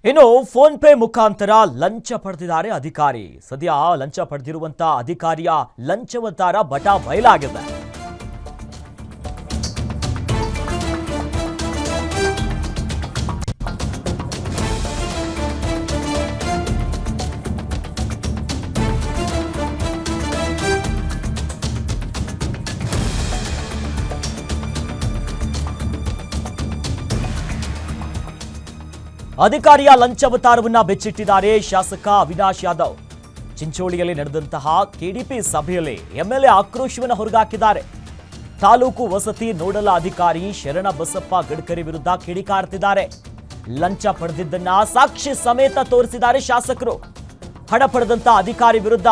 ಇನ್ನು phone pay ಮುಖಾಂತರ ಲಂಚ ಪಡೆದಿದ್ದಾರೆ ಅಧಿಕಾರಿ. ಸದ್ಯ ಲಂಚ ಪಡೆದಿರುವಂತ ಅಧಿಕಾರಿಯ ಲಂಚವತಾರ ಬಟಾ ಬಯಲಾಗಿದೆ. ಅಧಿಕಾರಿಯ ಲಂಚಾವತಾರವನ್ನ ಬೆಚ್ಚಿಟ್ಟಿದ್ದಾರೆ ಶಾಸಕ ಅವಿನಾಶ್ ಯಾದವ್. ಚಿಂಚೋಳಿಯಲ್ಲಿ ನಡೆದಂತಹ ಕೆಡಿಪಿ ಸಭೆಯಲ್ಲಿ ಎಂಎಲ್ಎ ಆಕ್ರೋಶವನ್ನು ಹೊರಗಾಕಿದ್ದಾರೆ. ತಾಲೂಕು ವಸತಿ ನೋಡಲ್ ಅಧಿಕಾರಿ ಶರಣಬಸಪ್ಪ ಗಡ್ಕರಿ ವಿರುದ್ಧ ಕಿಡಿಕಾರ್ತಿದ್ದಾರೆ. ಲಂಚ ಪಡೆದಿದ್ದನ್ನ ಸಾಕ್ಷಿ ಸಮೇತ ತೋರಿಸಿದ್ದಾರೆ ಶಾಸಕರು. ಹಣ ಪಡೆದಂತ ಅಧಿಕಾರಿ ವಿರುದ್ಧ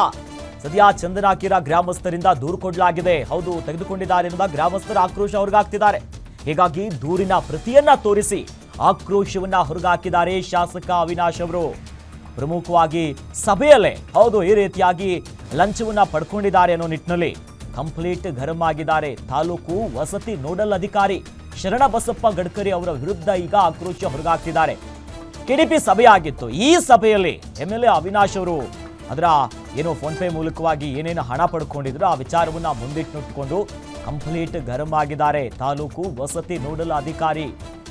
ಸದ್ಯ ಚಂದನಾಕೀರ ಗ್ರಾಮಸ್ಥರಿಂದ ದೂರು ಕೊಡಲಾಗಿದೆ. ಹೌದು, ತೆಗೆದುಕೊಂಡಿದ್ದಾರೆ ಎನ್ನುವ ಗ್ರಾಮಸ್ಥರ ಆಕ್ರೋಶ ಹೊರಗಾಕ್ತಿದ್ದಾರೆ. ಹೀಗಾಗಿ ದೂರಿನ ಪ್ರತಿಯನ್ನ ತೋರಿಸಿ ಆಕ್ರೋಶವನ್ನ ಹೊರಗಾಕಿದ್ದಾರೆ ಶಾಸಕ ಅವಿನಾಶ್ ಅವರು. ಪ್ರಮುಖವಾಗಿ ಸಭೆಯಲ್ಲೇ ಹೌದು ಈ ರೀತಿಯಾಗಿ ಲಂಚವನ್ನ ಪಡ್ಕೊಂಡಿದ್ದಾರೆ ಅನ್ನೋ ನಿಟ್ಟಿನಲ್ಲಿ ಕಂಪ್ಲೀಟ್ ಗರಂ ಆಗಿದ್ದಾರೆ. ತಾಲೂಕು ವಸತಿ ನೋಡಲ್ ಅಧಿಕಾರಿ ಶರಣಬಸಪ್ಪ ಗಡ್ಕರಿ ಅವರ ವಿರುದ್ಧ ಈಗ ಆಕ್ರೋಶ ಹೊರಗಾಕ್ತಿದ್ದಾರೆ. ಕೆಡಿಪಿ ಸಭೆ ಆಗಿತ್ತು. ಈ ಸಭೆಯಲ್ಲಿ ಎಂಎಲ್ಎ ಅವಿನಾಶ್ ಅವರು ಅದರ ಏನೋ ಫೋನ್ ಪೇ ಮೂಲಕವಾಗಿ ಏನೇನು ಹಣ ಪಡ್ಕೊಂಡಿದ್ರು ಆ ವಿಚಾರವನ್ನ ಮುಂದಿಟ್ಟುಕೊಂಡು ಕಂಪ್ಲೀಟ್ ಗರಂ ಆಗಿದ್ದಾರೆ. ತಾಲೂಕು ವಸತಿ ನೋಡಲ್ ಅಧಿಕಾರಿ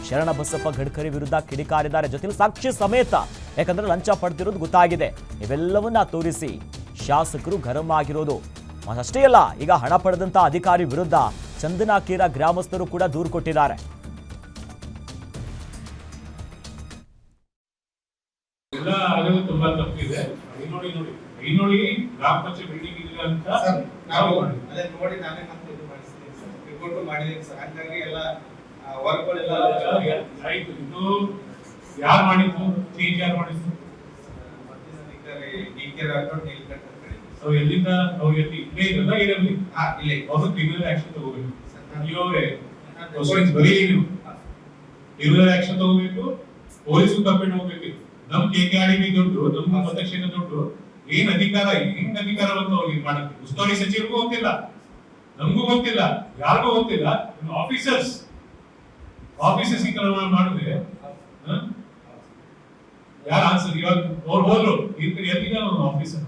ಶರಣಬಸಪ್ಪ ಗಡ್ಕರಿ ವಿರುದ್ಧ ಕಿಡಿಕಾರಿದ್ದಾರೆ. ಜೊತೆಲಿ ಸಾಕ್ಷಿ ಸಮೇತ, ಯಾಕಂದ್ರೆ ಲಂಚ ಪಡೆದಿರೋದು ಗೊತ್ತಾಗಿದೆ. ಇವೆಲ್ಲವನ್ನ ತೋರಿಸಿ ಶಾಸಕರು ಗರಂ ಆಗಿರೋದು ಅಷ್ಟೇ ಅಲ್ಲ, ಈಗ ಹಣ ಪಡೆದಂತ ಅಧಿಕಾರಿ ವಿರುದ್ಧ ಚಂದನಾಕೀರ ಗ್ರಾಮಸ್ಥರು ಕೂಡ ದೂರು ಕೊಟ್ಟಿದ್ದಾರೆ. ತುಂಬಾ ತಪ್ಪಿದೆ. ನೋಡಿ ಗ್ರಾಮ ಪಂಚಾಯತ್ ಬಿಲ್ಡಿಂಗ್ ಇದೆ ಅಂತ ನಾವು ಅದೇ ನೋಡಿ ನಾನೇ ಮತ್ತೆ ಇದು ಮಾಡಿಸ್ತೀನಿ ಸರ್, ರಿಪೋರ್ಟ್ ಮಾಡಿದ್ದೀನಿ ಸರ್. ಹಾಗಾಗಿ ಎಲ್ಲ ವರ್ಕ್ಗಳೆಲ್ಲ ಆಯ್ತು. ಇದು ಯಾರು ಮಾಡಿದ್ದು, ಚೇಂಜ್ ಯಾರು ಮಾಡಿದ್ದು? ಅಧಿಕಾರಿ ಡಿಕೆ ರಾಠೋಡ್ ನೀಲಕಂಠ ಅಂತ ಹೇಳಿ. ಸೊ ಎಲ್ಲಿಂದ ಅವ್ರು ಇಲ್ಲೇ ಇರಲ್ಲ, ಇರಲಿ ಇಲ್ಲೇ ಅವರು ಕ್ರಿಮಿನಲ್ ಆಕ್ಷನ್ ತಗೋಬೇಕು. ನೀವೇ ಬರೀ ನೀವು ಕ್ರಿಮಿನಲ್ ಆಕ್ಷನ್ ತಗೋಬೇಕು, ಪೊಲೀಸ್ ಕಂಪ್ಲೇಂಟ್ ಹೋಗ್ಬೇಕು. ನಮ್ ಕೆಕೆಆರ್ಡಿಬಿ ದುಡ್ಡು, ನಮ್ಮ ಮತಕ್ಷೇತ್ರ ದುಡ್ಡು ಏನ್ ಅಧಿಕಾರ, ಹೆಂಗ್ ಅಧಿಕಾರ ಬಂದು ಅವ್ರಿಗೆ ಮಾಡಕ್ಕೆ ಉಸ್ತುವಾರಿ ಸಚಿವರಿಗೂ ಗೊತ್ತಿಲ್ಲ, ನಮಗೂ ಗೊತ್ತಿಲ್ಲ, ಯಾರಿಗೂ ಗೊತ್ತಿಲ್ಲ. ಆಫೀಸರ್ಸ್ ಈ ತರ ಮಾಡಿದ್ರೆ ಯಾರ ಆನ್ಸರ್? ಇವಾಗ ಅವ್ರು ಹೋದ್ರು ಎಲ್ಲಿಗ ಆಫೀಸರ್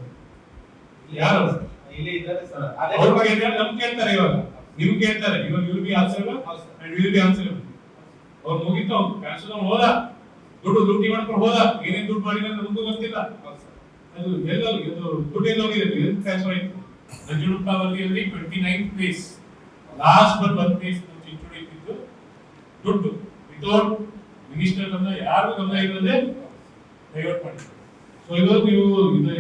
ಯಾರು ಇಲ್ಲಿ ಇದ್ದಾರೆ ಸರ್. ನಮ್ ಕೇಳ್ತಾರೆ, ಇವಾಗ ನಿಮ್ ಕೇಳ್ತಾರೆ. ಇವಾಗ will be answerable and will be answerable. ಅವ್ರು ಮುಗಿತು, ಕ್ಯಾನ್ಸಲ್ ಹೋದ, ದುಡ್ಡು ಲೂಟಿ ಮಾಡ್ಕೊಂಡು ಹೋದ. ಏನೇನ್ ದುಡ್ಡು ಮಾಡಿಲ್ಲ ನಮಗೂ ಗೊತ್ತಿಲ್ಲ. ಅದು ದುಡ್ಡು ಎಲ್ಲೋಗಿದೆ, ಟ್ರಾನ್ಸ್ಫರ್ ಆಯ್ತು. ನಂಜುಂಡಪ್ಪಾವತಿಯಲ್ಲಿ 29th place, last birth place Chincholi ಇತ್ತು. ದುಡ್ಡು ವಿತೌಟ್ ಮಿನಿಸ್ಟರ್ ಗಮನ, ಯಾರು ಗಮನ ಇಲ್ಲದೆ ಡೈವರ್ಟ್ ಮಾಡಿ. ಸೊ ಇದು ನೀವು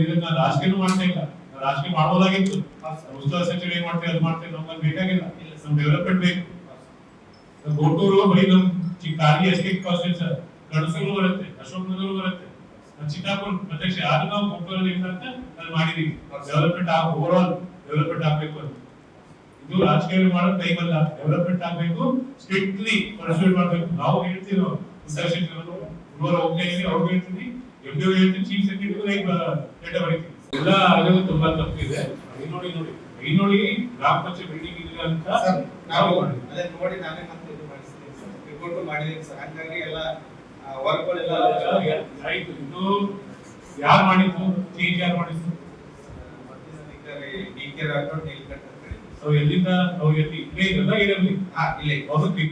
ಇದನ್ನ ರಾಜಕೀಯ ಮಾಡ್ತಾ ಇಲ್ಲ. ರಾಜಕೀಯ ಮಾಡೋದಾಗಿತ್ತು. ಉಸ್ತುವಾರಿ ಸಚಿವರು ಏನ್ ಮಾಡ್ತಾರೆ ಅದು ಮಾಡ್ತಾರೆ, ನಮ್ಗೆ ಬೇಕಾಗಿಲ್ಲ. ನಮ್ ಡೆವಲಪ್ಮೆಂಟ್ ಬೇಕು. ಗೋಟೂರು ಬರೀ ನಮ್ ಚಿಕ್ಕಾಗಿ ಎಸ್ಟೇಟ್ ಕಾನ್ಸ್ಟಿಟ್ಯೂನ್ಸಿ ಸರ್, ಕಣಸೂರು ಬರುತ್ತೆ, ಅಶೋಕ್ ನಗರ ಬರುತ್ತೆ, ಚಿತ್ತಾಪುರ ಪ್ರತ್ಯಕ್ಷ. ಯಾರು ನಾವು ಗೋಟೂರಲ್ಲಿ ಇಲ್ಲ ಅಂತ ಅಲ್ಲಿ ಮಾಡಿದೀವಿ. ಡೆವಲಪ್ಮೆಂಟ್ ಓವರ್ ಆಲ್ ಡೆವಲಪ್ಮೆಂಟ್ ಆಗ್ಬೇಕು ಅಂತ. ಇದು ರಾಜಕೀಯ ಮಾಡೋ ಟೈಮ್ ಅಲ್ಲ. ಡೆವಲಪ್ಮೆಂಟ್ ಆಗ್ಬೇಕು, ಸ್ಟ್ರಿಕ್ಟ್ಲಿ ಪರ್ಸ್ಯೂಟ್ ಮಾಡ್ಬೇಕು. ನಾವು ಹೇಳ್ತೀವಿ, ಅವ್ರು ಹೇಳ್ತೀವಿ, ಎಂಡಿಒ ಹೇಳ್ತೀವಿ, ಚೀಫ್ ಸೆಕ್ರೆಟರಿ ಲೆಟರ್ ಬರೀತೀವಿ. ಎಲ್ಲ ಆಗೋದು ತುಂಬಾ ತಪ್ಪಿದೆ. ನೋಡಿ ಗ್ರಾಮ ಪಂಚಾಯತ್ ಬಿಲ್ಡಿಂಗ್ ಇದೆ ಅಂತ ನಾವು ಅದೇ ನೋಡಿ ನಾನೇ ಮತ್ತೆ ಇದು ಮಾಡಿಸ್ತೀನಿ ಸರ್, ರಿಪೋರ್ಟ್ ಮಾಡಿದ್ದೀನಿ ಸರ್. ಹಾಗಾಗಿ ಎಲ್ಲ ವರ್ಕ್ಗಳೆಲ್ಲ ಆಯ್ತು. ಇದು ಯಾರು ಮಾಡಿದ್ದು, ಚೇಂಜ್ ಯಾರು ಮಾಡಿದ್ದು? ಅಧಿಕಾರಿ ಡಿಕೆ ರಾಠೋಡ್ ನೀಲಕಂಠ ಅಂತ ಹೇಳಿ. ಸೊ ಎಲ್ಲಿಂದ ಅವ್ರು ಇಲ್ಲೇ ಇರಲ್ಲ, ಇರಲಿ ಇಲ್ಲೇ ಅವರು